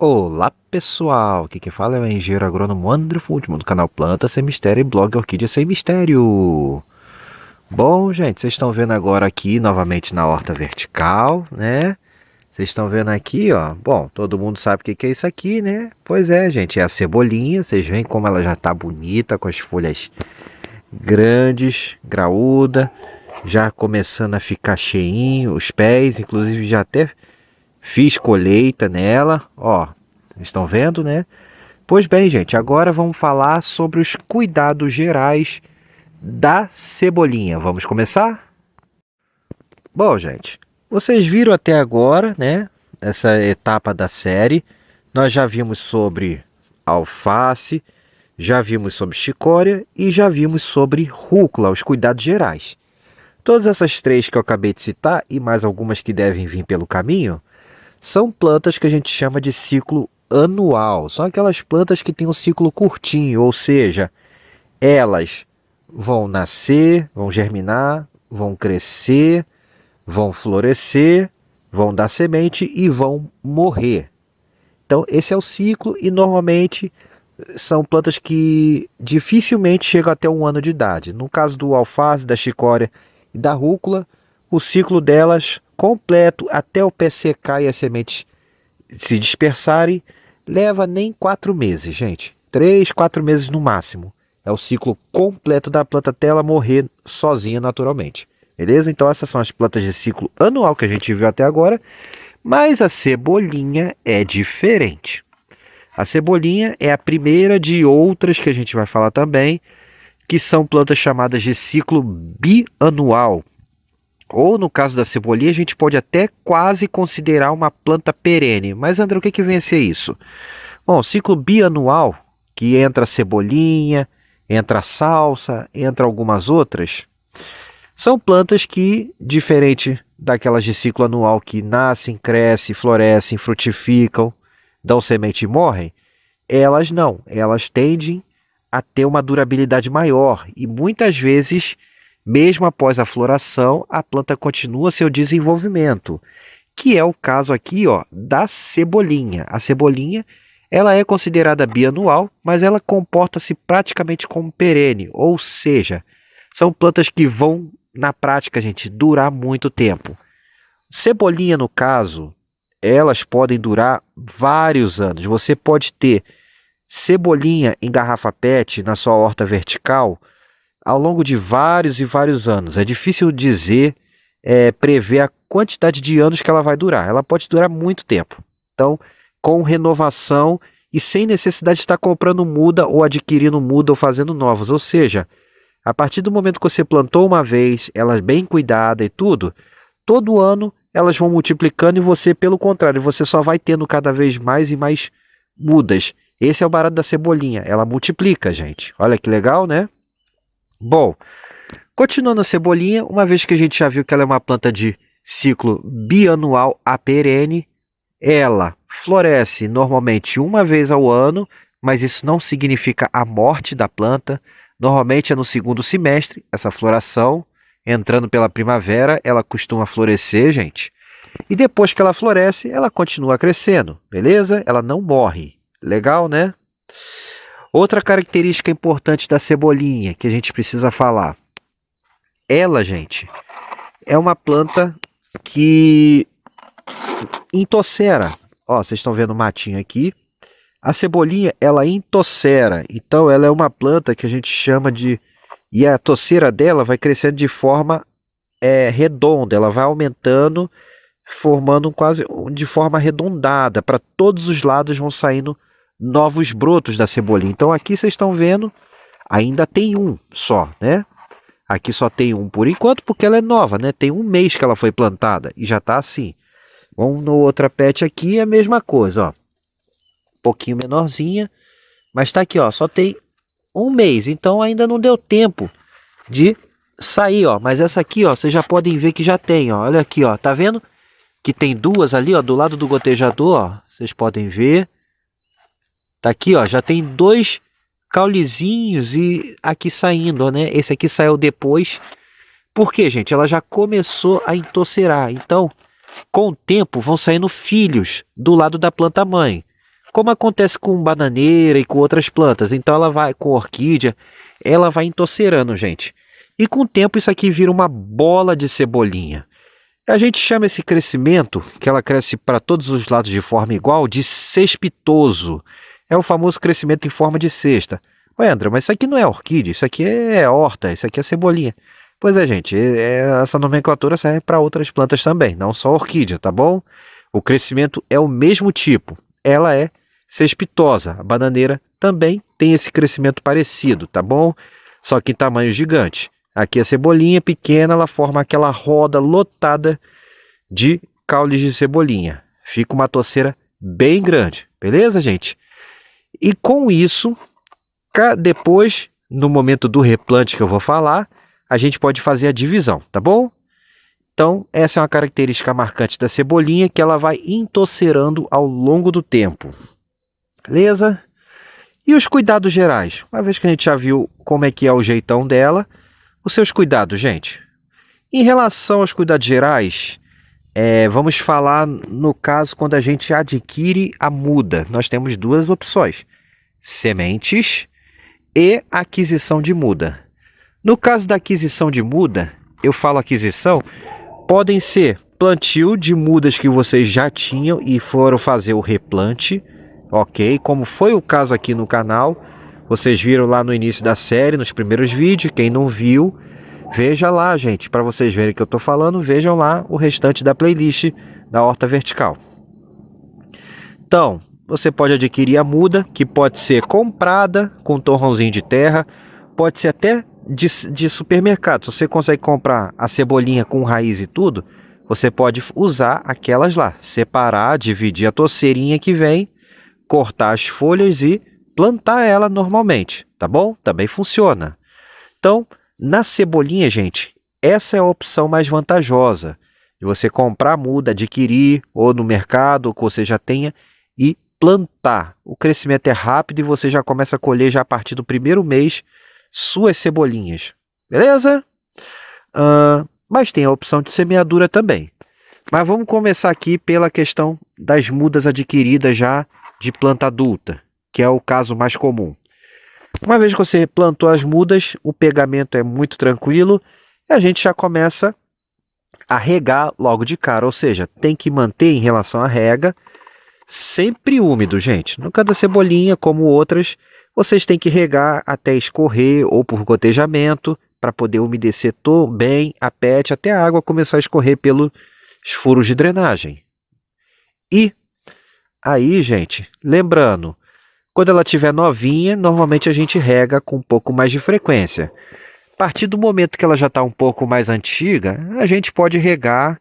Olá pessoal, aqui quem fala é o engenheiro agrônomo André Fultman do canal Planta Sem Mistério e blog Orquídea Sem Mistério. Bom, gente, vocês estão vendo agora aqui novamente na horta vertical, né? Vocês estão vendo aqui, ó. Bom, todo mundo sabe o que é isso aqui, né? Pois é, gente, é a cebolinha. Vocês veem como ela já está bonita, com as folhas grandes, graúda, já começando a ficar cheinho, os pés, inclusive já até fiz colheita nela, ó, estão vendo, né? Pois bem, gente, agora vamos falar sobre os cuidados gerais da cebolinha. Vamos começar? Bom, gente, vocês viram até agora, né? Essa etapa da série, nós já vimos sobre alface, já vimos sobre chicória e já vimos sobre rúcula, os cuidados gerais. Todas essas três que eu acabei de citar e mais algumas que devem vir pelo caminho, são plantas que a gente chama de ciclo anual. São aquelas plantas que têm um ciclo curtinho, ou seja, elas vão nascer, vão germinar, vão crescer, vão florescer, vão dar semente e vão morrer. Então esse é o ciclo e normalmente são plantas que dificilmente chegam até 1 ano de idade. No caso do alface, da chicória e da rúcula, o ciclo delas completo até o pé secar e as sementes se dispersarem leva nem 4 meses, gente. 3, 4 meses no máximo. É o ciclo completo da planta até ela morrer sozinha naturalmente. Beleza? Então essas são as plantas de ciclo anual que a gente viu até agora. Mas a cebolinha é diferente. A cebolinha é a primeira de outras que a gente vai falar também, que são plantas chamadas de ciclo bianual. Ou no caso da cebolinha, a gente pode até quase considerar uma planta perene. Mas, André, o que vem a ser isso? Bom, ciclo bianual, que entra a cebolinha, entra a salsa, entra algumas outras, são plantas que, diferente daquelas de ciclo anual que nascem, crescem, florescem, frutificam, dão semente e morrem, elas não. Elas tendem a ter uma durabilidade maior e muitas vezes, mesmo após a floração, a planta continua seu desenvolvimento, que é o caso aqui, ó, da cebolinha. A cebolinha, ela é considerada bianual, mas ela comporta-se praticamente como perene, ou seja, são plantas que vão, na prática, gente, durar muito tempo. Cebolinha, no caso, elas podem durar vários anos. Você pode ter cebolinha em garrafa PET na sua horta vertical ao longo de vários e vários anos. É difícil dizer, prever a quantidade de anos que ela vai durar. Ela pode durar muito tempo. Então, com renovação e sem necessidade de estar comprando muda ou adquirindo muda ou fazendo novas. Ou seja, a partir do momento que você plantou uma vez, elas bem cuidadas e tudo, todo ano elas vão multiplicando e você, pelo contrário, você só vai tendo cada vez mais e mais mudas. Esse é o barato da cebolinha. Ela multiplica, gente. Olha que legal, né? Bom, continuando a cebolinha, uma vez que a gente já viu que ela é uma planta de ciclo bianual a perene, ela floresce normalmente uma vez ao ano, mas isso não significa a morte da planta. Normalmente é no segundo semestre, essa floração, entrando pela primavera, ela costuma florescer, gente. E depois que ela floresce, ela continua crescendo, beleza? Ela não morre. Legal, né? Outra característica importante da cebolinha que a gente precisa falar. Ela, gente, é uma planta que intossera. Ó, vocês estão vendo o matinho aqui. A cebolinha, ela intossera. Então, ela é uma planta que a gente chama de... E a toceira dela vai crescendo de forma redonda. Ela vai aumentando, formando quase de forma arredondada. Para todos os lados vão saindo novos brotos da cebolinha. Então aqui vocês estão vendo, ainda tem um só, né? Aqui só tem um por enquanto, porque ela é nova, né? Tem 1 mês que ela foi plantada e já está assim. Vamos no outra pet aqui, é a mesma coisa, ó. Um pouquinho menorzinha, mas está aqui, ó, só tem 1 mês, então ainda não deu tempo de sair, ó. Mas essa aqui, ó, vocês já podem ver que já tem, ó. Olha aqui, ó, tá vendo? Que tem 2 ali, ó, do lado do gotejador, ó. Vocês podem ver. Tá aqui, ó, já tem 2 caulezinhos e aqui saindo, né? Esse aqui saiu depois. Por quê, gente? Ela já começou a entosserar. Então, com o tempo, vão saindo filhos do lado da planta mãe. como acontece com bananeira e com outras plantas. Então ela vai, com orquídea, ela vai entocerando, gente. E com o tempo isso aqui vira uma bola de cebolinha. A gente chama esse crescimento, que ela cresce para todos os lados de forma igual, de cespitoso. É o famoso crescimento em forma de cesta. Ué, André, mas isso aqui não é orquídea, isso aqui é horta, isso aqui é cebolinha. Pois é, gente, essa nomenclatura serve para outras plantas também, não só orquídea, tá bom? O crescimento é o mesmo tipo, ela é cespitosa. A bananeira também tem esse crescimento parecido, tá bom? Só que em tamanho gigante. Aqui a cebolinha pequena, ela forma aquela roda lotada de caules de cebolinha. Fica uma toceira bem grande, beleza, gente? E com isso, depois, no momento do replante que eu vou falar, a gente pode fazer a divisão, tá bom? Então, essa é uma característica marcante da cebolinha, que ela vai entocerando ao longo do tempo. Beleza? E os cuidados gerais? Uma vez que a gente já viu como é que é o jeitão dela, os seus cuidados, gente. Em relação aos cuidados gerais, vamos falar no caso quando a gente adquire a muda. Nós temos duas opções: sementes e aquisição de muda. No caso da aquisição de muda, eu falo aquisição, podem ser plantio de mudas que vocês já tinham e foram fazer o replante, ok? Como foi o caso aqui no canal. Vocês viram lá no início da série, nos primeiros vídeos. Quem não viu, veja lá, gente. Para vocês verem o que eu estou falando, vejam lá o restante da playlist da horta vertical. Então, você pode adquirir a muda, que pode ser comprada com um torrãozinho de terra. Pode ser até de supermercado. Se você consegue comprar a cebolinha com raiz e tudo, você pode usar aquelas lá. Separar, dividir a toceirinha que vem, cortar as folhas e plantar ela normalmente, tá bom? Também funciona. Então, na cebolinha, gente, essa é a opção mais vantajosa. De você comprar a muda, adquirir, ou no mercado, ou que você já tenha, e plantar. O crescimento é rápido e você já começa a colher já a partir do primeiro mês suas cebolinhas. Beleza? Mas tem a opção de semeadura também. Mas vamos começar aqui pela questão das mudas adquiridas já de planta adulta, que é o caso mais comum. Uma vez que você plantou as mudas, o pegamento é muito tranquilo e a gente já começa a regar logo de cara, ou seja, tem que manter em relação à rega sempre úmido, gente. No caso da cebolinha, como outras, vocês têm que regar até escorrer ou por gotejamento para poder umedecer bem a PET até a água começar a escorrer pelos furos de drenagem. E aí, gente, lembrando, quando ela estiver novinha, normalmente a gente rega com um pouco mais de frequência. A partir do momento que ela já está um pouco mais antiga, a gente pode regar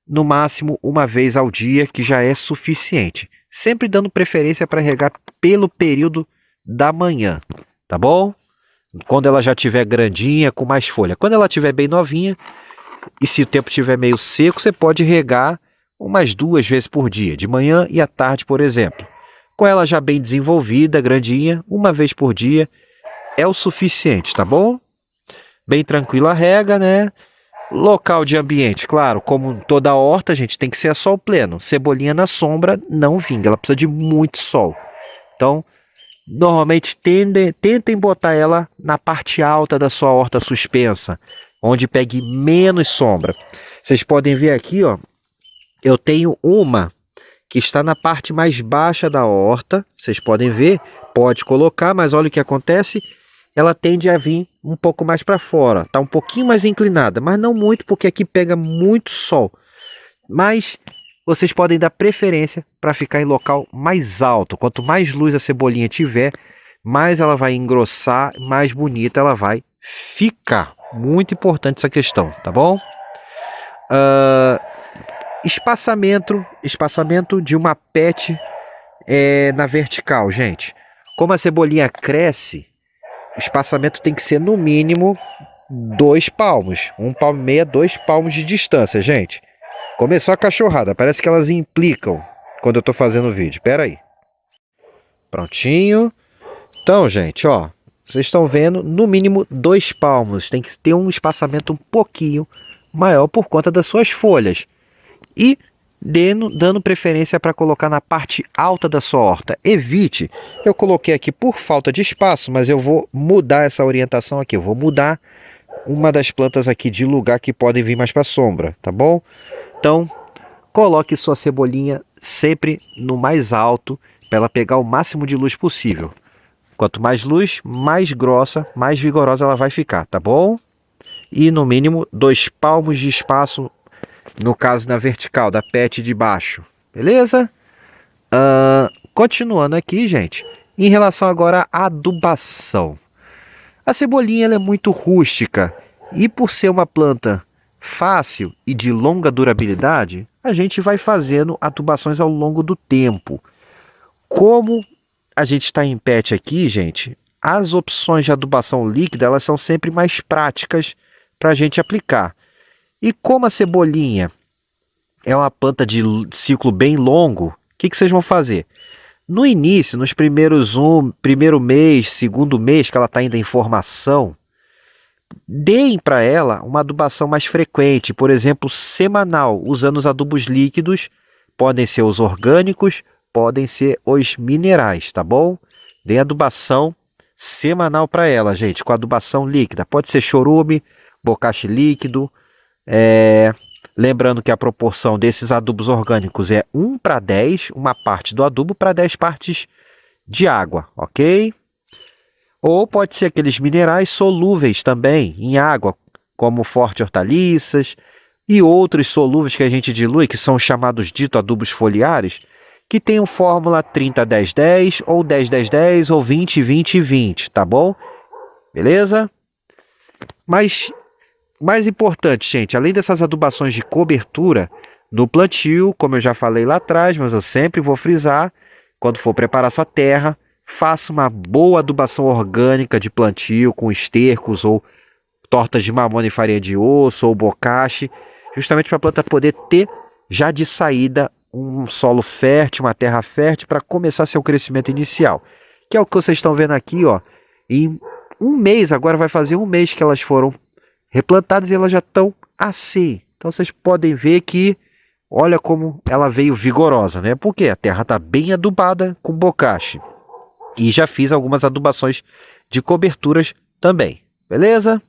no máximo uma vez ao dia, que já é suficiente. Sempre dando preferência para regar pelo período da manhã, tá bom? Quando ela já estiver grandinha, com mais folha. Quando ela estiver bem novinha, e se o tempo estiver meio seco, você pode regar umas 2 vezes por dia, de manhã e à tarde, por exemplo. Com ela já bem desenvolvida, grandinha, uma vez por dia é o suficiente, tá bom? Bem tranquila a rega, né? Local de ambiente, claro, como toda horta, a gente tem que ser a sol pleno. Cebolinha na sombra não vinga, ela precisa de muito sol. Então, normalmente tentem botar ela na parte alta da sua horta suspensa, onde pegue menos sombra. Vocês podem ver aqui, ó, eu tenho uma que está na parte mais baixa da horta. Vocês podem ver, pode colocar, mas olha o que acontece. Ela tende a vir um pouco mais para fora. Está um pouquinho mais inclinada, mas não muito, porque aqui pega muito sol. Mas vocês podem dar preferência para ficar em local mais alto. Quanto mais luz a cebolinha tiver, mais ela vai engrossar, mais bonita ela vai ficar. Muito importante essa questão, tá bom? Espaçamento de uma PET na vertical, gente. Como a cebolinha cresce, o espaçamento tem que ser no mínimo 2 palmos. 1,5 palmo, 2 palmos de distância, gente. Começou a cachorrada, parece que elas implicam quando eu estou fazendo o vídeo. Espera aí. Prontinho. Então, gente, ó, vocês estão vendo, no mínimo 2 palmos. Tem que ter um espaçamento um pouquinho maior por conta das suas folhas. E dando preferência para colocar na parte alta da sua horta. Evite, eu coloquei aqui por falta de espaço, mas eu vou mudar essa orientação aqui. Eu vou mudar uma das plantas aqui de lugar que podem vir mais para a sombra, tá bom? Então, coloque sua cebolinha sempre no mais alto para ela pegar o máximo de luz possível. Quanto mais luz, mais grossa, mais vigorosa ela vai ficar, tá bom? E no mínimo 2 palmos de espaço, no caso na vertical, da pet de baixo, beleza? Continuando aqui, gente, em relação agora à adubação. A cebolinha ela é muito rústica e por ser uma planta fácil e de longa durabilidade, a gente vai fazendo adubações ao longo do tempo. Como a gente está em pet aqui, gente, as opções de adubação líquida elas são sempre mais práticas para a gente aplicar. E como a cebolinha é uma planta de ciclo bem longo, o que vocês vão fazer? No início, nos primeiro mês, segundo mês que ela está ainda em formação, deem para ela uma adubação mais frequente, por exemplo, semanal, usando os adubos líquidos, podem ser os orgânicos, podem ser os minerais, tá bom? Deem adubação semanal para ela, gente, com adubação líquida. Pode ser chorume, bocache líquido. Lembrando que a proporção desses adubos orgânicos é 1:10, uma parte do adubo para 10 partes de água, ok? Ou pode ser aqueles minerais solúveis também em água, como forte hortaliças e outros solúveis que a gente dilui, que são chamados dito adubos foliares, que tem fórmula 30-10-10 ou 10-10-10 ou 20-20-20, tá bom? Beleza? Mas mais importante, gente, além dessas adubações de cobertura, no plantio, como eu já falei lá atrás, mas eu sempre vou frisar, quando for preparar sua terra, faça uma boa adubação orgânica de plantio com estercos ou tortas de mamona e farinha de osso ou bocache, justamente para a planta poder ter já de saída um solo fértil, uma terra fértil para começar seu crescimento inicial. Que é o que vocês estão vendo aqui, ó. Em um mês, agora vai fazer um mês que elas foram replantadas e elas já estão assim. Então vocês podem ver que, olha como ela veio vigorosa, né? Porque a terra está bem adubada com bocache. E já fiz algumas adubações de coberturas também, beleza?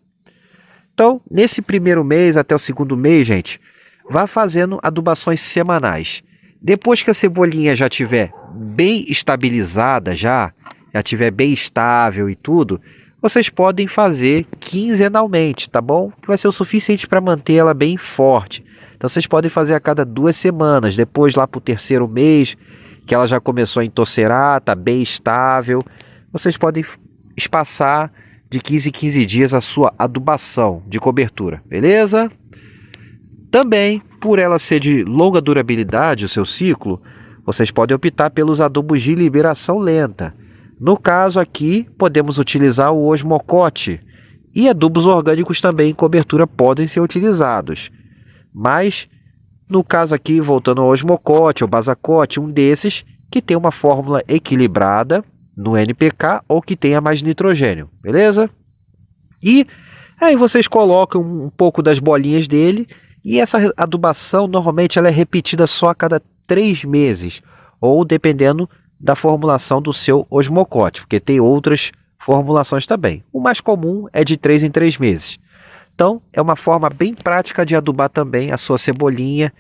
Então, nesse primeiro mês até o segundo mês, gente, vá fazendo adubações semanais. Depois que a cebolinha já estiver bem estabilizada, já estiver bem estável e tudo, vocês podem fazer quinzenalmente, tá bom? Que vai ser o suficiente para manter ela bem forte. Então vocês podem fazer a cada 2 semanas, depois lá para o terceiro mês, que ela já começou a entocerar, está bem estável, vocês podem espaçar de 15 em 15 dias a sua adubação de cobertura, beleza? Também, por ela ser de longa durabilidade, o seu ciclo, vocês podem optar pelos adubos de liberação lenta. No caso aqui, podemos utilizar o osmocote e adubos orgânicos também em cobertura podem ser utilizados. Mas, no caso aqui, voltando ao osmocote ou basacote, um desses que tem uma fórmula equilibrada no NPK ou que tenha mais nitrogênio, beleza? E aí vocês colocam um pouco das bolinhas dele e essa adubação normalmente ela é repetida só a cada 3 meses ou dependendo da formulação do seu osmocote, porque tem outras formulações também. O mais comum é de 3 em 3 meses. Então, é uma forma bem prática de adubar também a sua cebolinha.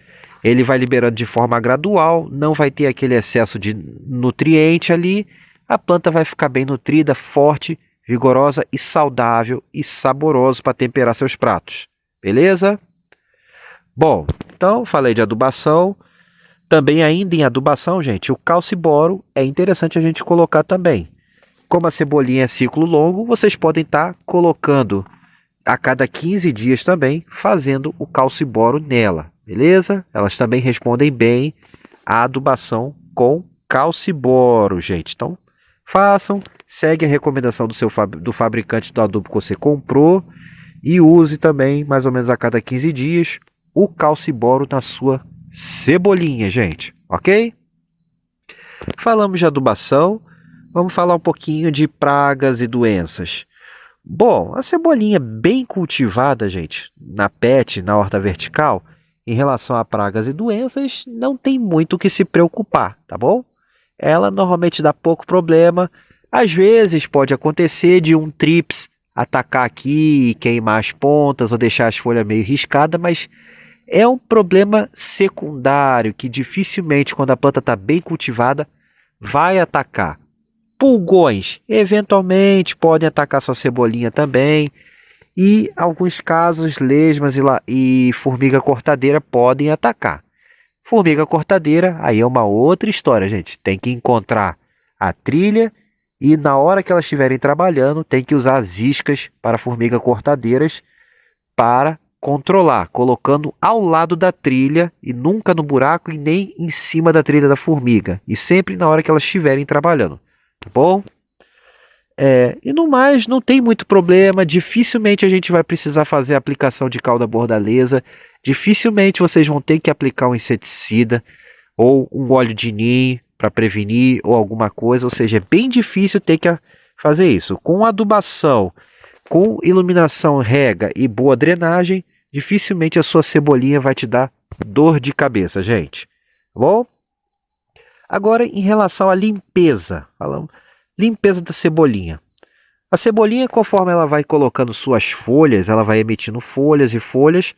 Ele vai liberando de forma gradual, não vai ter aquele excesso de nutriente ali. A planta vai ficar bem nutrida, forte, vigorosa e saudável e saboroso para temperar seus pratos. Beleza? Bom, então falei de adubação. Também ainda em adubação, gente, o calciboro é interessante a gente colocar também. Como a cebolinha é ciclo longo, vocês podem estar colocando a cada 15 dias também, fazendo o calciboro nela, beleza? Elas também respondem bem à adubação com calciboro, gente. Então, façam, segue a recomendação do fabricante do adubo que você comprou e use também, mais ou menos a cada 15 dias, o calciboro na sua cebolinha, gente, ok? Falamos de adubação, vamos falar um pouquinho de pragas e doenças. Bom, a cebolinha bem cultivada, gente, na pet, na horta vertical, em relação a pragas e doenças, não tem muito o que se preocupar, tá bom? Ela normalmente dá pouco problema. Às vezes pode acontecer de um trips atacar aqui e queimar as pontas ou deixar as folhas meio riscadas, mas é um problema secundário que dificilmente, quando a planta está bem cultivada, vai atacar. Pulgões, eventualmente, podem atacar sua cebolinha também. E, alguns casos, lesmas e formiga cortadeira podem atacar. Formiga cortadeira, aí é uma outra história, gente. Tem que encontrar a trilha e, na hora que elas estiverem trabalhando, tem que usar as iscas para formiga cortadeiras para controlar, colocando ao lado da trilha e nunca no buraco e nem em cima da trilha da formiga. E sempre na hora que elas estiverem trabalhando. Tá bom? E no mais, não tem muito problema. Dificilmente a gente vai precisar fazer a aplicação de cauda bordaleza. Dificilmente vocês vão ter que aplicar um inseticida ou um óleo de neem para prevenir ou alguma coisa. Ou seja, é bem difícil ter que fazer isso. Com adubação, com iluminação, rega e boa drenagem, dificilmente a sua cebolinha vai te dar dor de cabeça, gente. Tá bom? Agora, em relação à limpeza, limpeza da cebolinha. A cebolinha, conforme ela vai colocando suas folhas, ela vai emitindo folhas e folhas.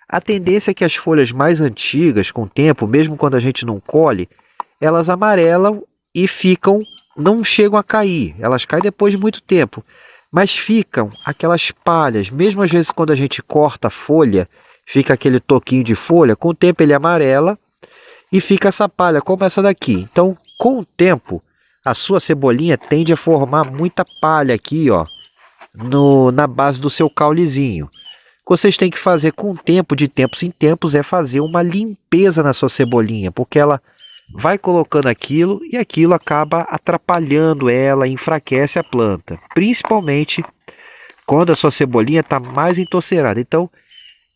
A tendência é que as folhas mais antigas, com o tempo, mesmo quando a gente não colhe, elas amarelam e não chegam a cair. Elas caem depois de muito tempo, mas ficam aquelas palhas. Mesmo às vezes quando a gente corta a folha, fica aquele toquinho de folha, com o tempo ele amarela e fica essa palha, como essa daqui. Então, com o tempo, a sua cebolinha tende a formar muita palha aqui, ó, na base do seu caulezinho. O que vocês têm que fazer com o tempo, de tempos em tempos, é fazer uma limpeza na sua cebolinha, porque ela vai colocando aquilo e aquilo acaba atrapalhando ela, enfraquece a planta, principalmente quando a sua cebolinha está mais entorcerada. Então,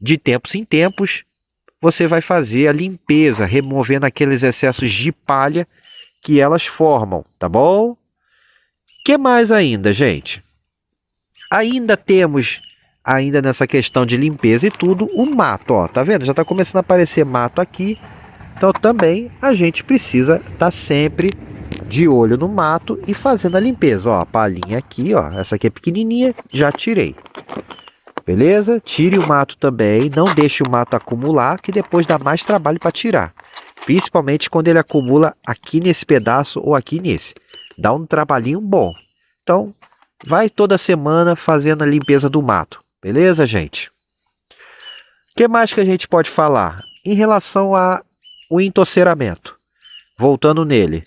de tempos em tempos, você vai fazer a limpeza, removendo aqueles excessos de palha que elas formam, tá bom? Que mais ainda, gente? Ainda temos, nessa questão de limpeza e tudo, o mato, ó, tá vendo? Já está começando a aparecer mato aqui. Então também a gente precisa estar sempre de olho no mato e fazendo a limpeza. Ó, a palhinha aqui, ó, essa aqui é pequenininha, já tirei. Beleza? Tire o mato também, não deixe o mato acumular, que depois dá mais trabalho para tirar. Principalmente quando ele acumula aqui nesse pedaço ou aqui nesse. Dá um trabalhinho bom. Então, vai toda semana fazendo a limpeza do mato. Beleza, gente? O que mais que a gente pode falar? Em relação ao entorceramento. Voltando nele.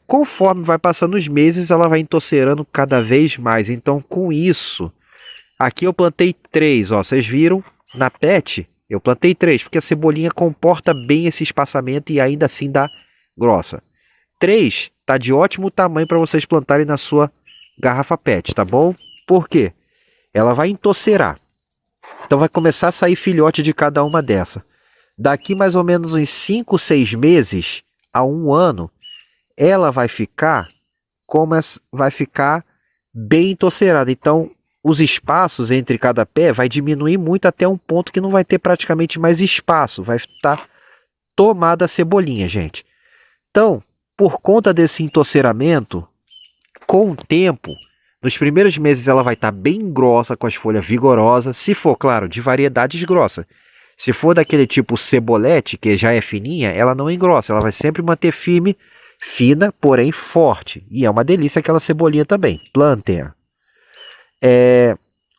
Conforme vai passando os meses, ela vai entorcerando cada vez mais. Então, com isso, aqui eu plantei 3. Ó, vocês viram? Na PET, eu plantei 3, porque a cebolinha comporta bem esse espaçamento e ainda assim dá grossa. 3 tá de ótimo tamanho para vocês plantarem na sua garrafa PET, tá bom? Por quê? Ela vai entorcerar. Então vai começar a sair filhote de cada uma dessa. Daqui mais ou menos uns 5, 6 meses a 1 ano, ela vai ficar bem entorcerada. Então, os espaços entre cada pé vai diminuir muito até um ponto que não vai ter praticamente mais espaço. Vai estar tomada a cebolinha, gente. Então, por conta desse entorceramento, com o tempo, nos primeiros meses ela vai estar bem grossa, com as folhas vigorosas. Se for, claro, de variedades grossas. Se for daquele tipo cebolete, que já é fininha, ela não engrossa. Ela vai sempre manter firme, fina, porém forte. E é uma delícia aquela cebolinha também. Plantem-a.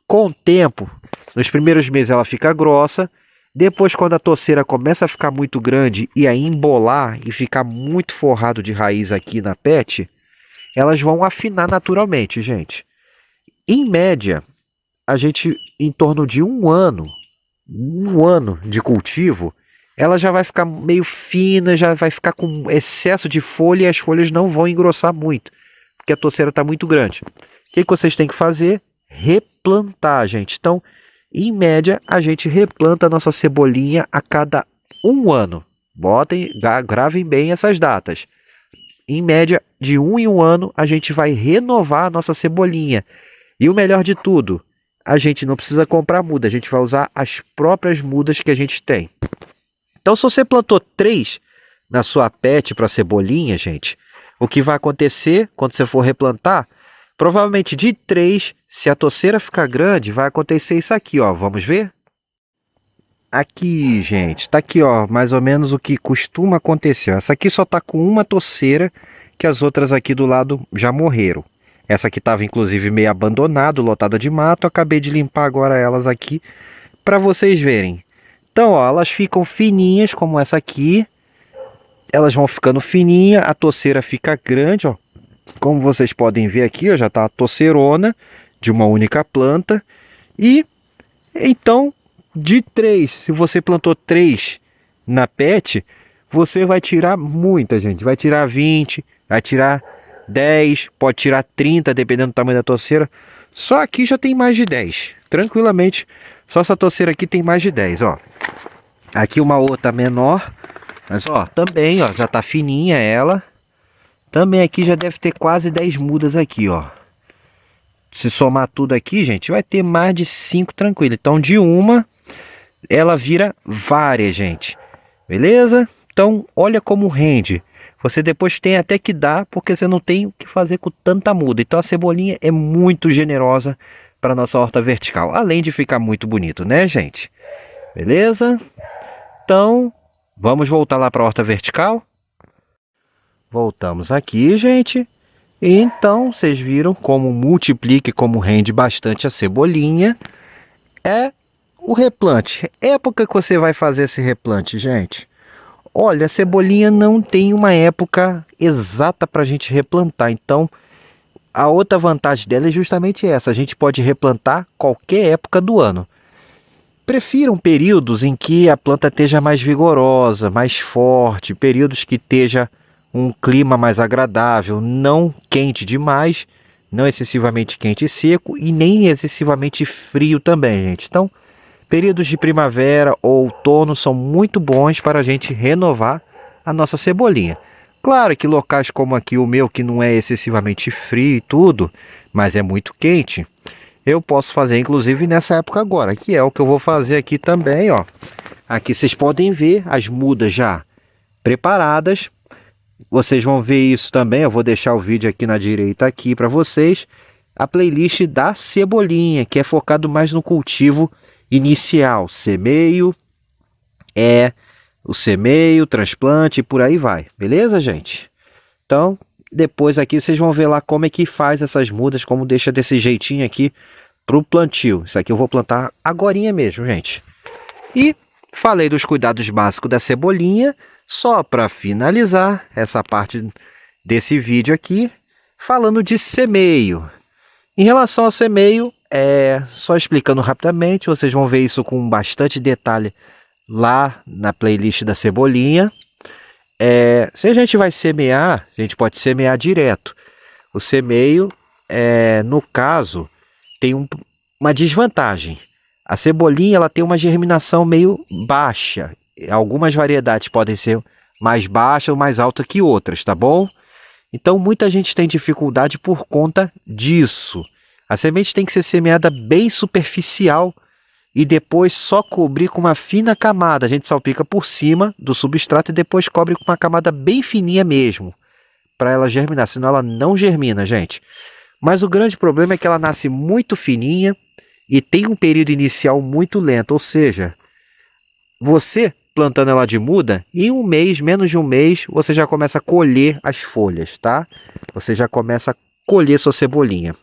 Com o tempo, nos primeiros meses ela fica grossa. Depois, quando a torceira começa a ficar muito grande e a embolar e ficar muito forrado de raiz aqui na PET, elas vão afinar naturalmente, gente. Em média, a gente, em torno de um ano de cultivo, ela já vai ficar meio fina, já vai ficar com excesso de folha e as folhas não vão engrossar muito, porque a torceira está muito grande. O que vocês têm que fazer? Replantar, gente. Então, em média, a gente replanta a nossa cebolinha a cada 1 ano. Gravem bem essas datas. Em média, de 1 em 1 ano, a gente vai renovar a nossa cebolinha. E o melhor de tudo, a gente não precisa comprar muda, a gente vai usar as próprias mudas que a gente tem. Então, se você plantou 3 na sua pet para cebolinha, gente, o que vai acontecer quando você for replantar, provavelmente de 3, se a toceira ficar grande, vai acontecer isso aqui, ó. Vamos ver? Aqui, gente, tá aqui, ó, mais ou menos o que costuma acontecer. Essa aqui só tá com uma toceira, que as outras aqui do lado já morreram. Essa aqui estava inclusive meio abandonada, lotada de mato. Eu acabei de limpar agora elas aqui para vocês verem. Então, ó, elas ficam fininhas como essa aqui. Elas vão ficando fininhas, a toceira fica grande, ó. Como vocês podem ver aqui, ó, já tá a toceirona de uma única planta. E então, de 3, se você plantou 3 na pet, você vai tirar muita, gente. Vai tirar 20, vai tirar 10, pode tirar 30, dependendo do tamanho da toceira. Só aqui já tem mais de 10, tranquilamente. Só essa toceira aqui tem mais de 10, ó. Aqui uma outra menor, mas ó, também, ó, já tá fininha ela. Também aqui já deve ter quase 10 mudas aqui, ó. Se somar tudo aqui, gente, vai ter mais de 5 tranquilo. Então, de uma, ela vira várias, gente. Beleza? Então, olha como rende. Você depois tem até que dar, porque você não tem o que fazer com tanta muda. Então, a cebolinha é muito generosa para nossa horta vertical. Além de ficar muito bonito, né, gente? Beleza? Então, vamos voltar lá para a horta vertical? Voltamos aqui, gente. E então, vocês viram como multiplica e como rende bastante a cebolinha. É o replante. Época que você vai fazer esse replante, gente? Olha, a cebolinha não tem uma época exata para a gente replantar. Então, a outra vantagem dela é justamente essa. A gente pode replantar qualquer época do ano. Prefiram períodos em que a planta esteja mais vigorosa, mais forte, períodos que esteja um clima mais agradável, não quente demais, não excessivamente quente e seco e nem excessivamente frio também, gente. Então, períodos de primavera ou outono são muito bons para a gente renovar a nossa cebolinha. Claro que locais como aqui o meu, que não é excessivamente frio e tudo, mas é muito quente, eu posso fazer inclusive nessa época agora, que é o que eu vou fazer aqui também, ó. Aqui vocês podem ver as mudas já preparadas. Vocês vão ver isso também, eu vou deixar o vídeo aqui na direita aqui para vocês. A playlist da cebolinha, que é focado mais no cultivo inicial, semeio, o semeio, transplante e por aí vai. Beleza, gente? Então, depois aqui vocês vão ver lá como é que faz essas mudas, como deixa desse jeitinho aqui pro plantio. Isso aqui eu vou plantar agorinha mesmo, gente. E falei dos cuidados básicos da cebolinha. Só para finalizar essa parte desse vídeo aqui, falando de semeio. Em relação ao semeio, só explicando rapidamente, vocês vão ver isso com bastante detalhe lá na playlist da cebolinha. Se a gente vai semear, a gente pode semear direto. O semeio, no caso, tem uma desvantagem. A cebolinha ela tem uma germinação meio baixa. Algumas variedades podem ser mais baixas ou mais altas que outras, tá bom? Então, muita gente tem dificuldade por conta disso. A semente tem que ser semeada bem superficial e depois só cobrir com uma fina camada. A gente salpica por cima do substrato e depois cobre com uma camada bem fininha mesmo, para ela germinar, senão ela não germina, gente. Mas o grande problema é que ela nasce muito fininha e tem um período inicial muito lento, ou seja, você plantando ela de muda, em um mês, menos de um mês, você já começa a colher as folhas, tá? Você já começa a colher sua cebolinha.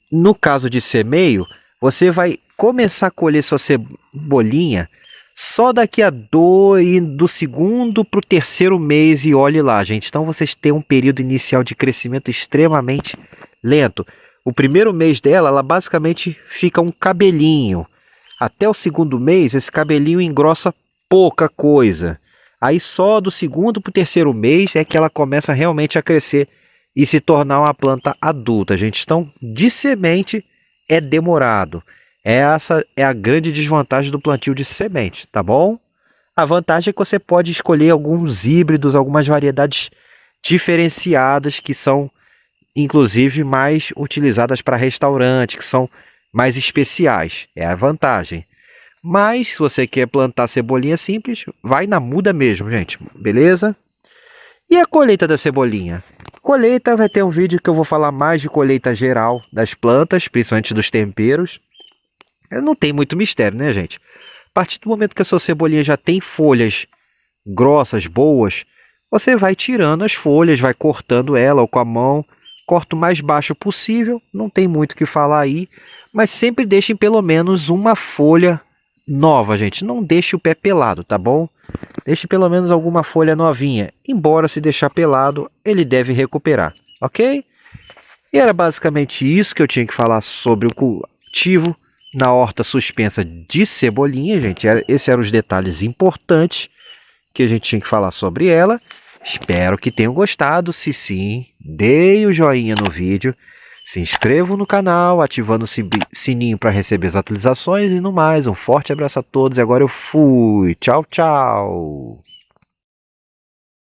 No caso de semeio, você vai começar a colher sua cebolinha só daqui a do segundo para o terceiro mês e olhe lá, gente. Então vocês têm um período inicial de crescimento extremamente lento. O primeiro mês dela, ela basicamente fica um cabelinho. Até o segundo mês, esse cabelinho engrossa pouca coisa. Aí só do segundo para o terceiro mês é que ela começa realmente a crescer e se tornar uma planta adulta, gente. Então, de semente é demorado. Essa é a grande desvantagem do plantio de semente, tá bom? A vantagem é que você pode escolher alguns híbridos, algumas variedades diferenciadas que são, inclusive, mais utilizadas para restaurante, que são mais especiais. É a vantagem. Mas se você quer plantar cebolinha simples, vai na muda mesmo, gente, beleza? E a colheita da cebolinha? Colheita, vai ter um vídeo que eu vou falar mais de colheita geral das plantas, principalmente dos temperos. Não tem muito mistério, né, gente? A partir do momento que a sua cebolinha já tem folhas grossas, boas, você vai tirando as folhas, vai cortando ela ou com a mão, corta o mais baixo possível, não tem muito o que falar aí, mas sempre deixem pelo menos uma folha nova, gente, não deixe o pé pelado, tá bom? Deixe pelo menos alguma folha novinha, embora se deixar pelado, ele deve recuperar, ok? E era basicamente isso que eu tinha que falar sobre o cultivo na horta suspensa de cebolinha, gente. Esses eram os detalhes importantes que a gente tinha que falar sobre ela. Espero que tenham gostado. Se sim, dê o joinha no vídeo, se inscrevam no canal, ativando o sininho para receber as atualizações e no mais. Um forte abraço a todos e agora eu fui. Tchau, tchau.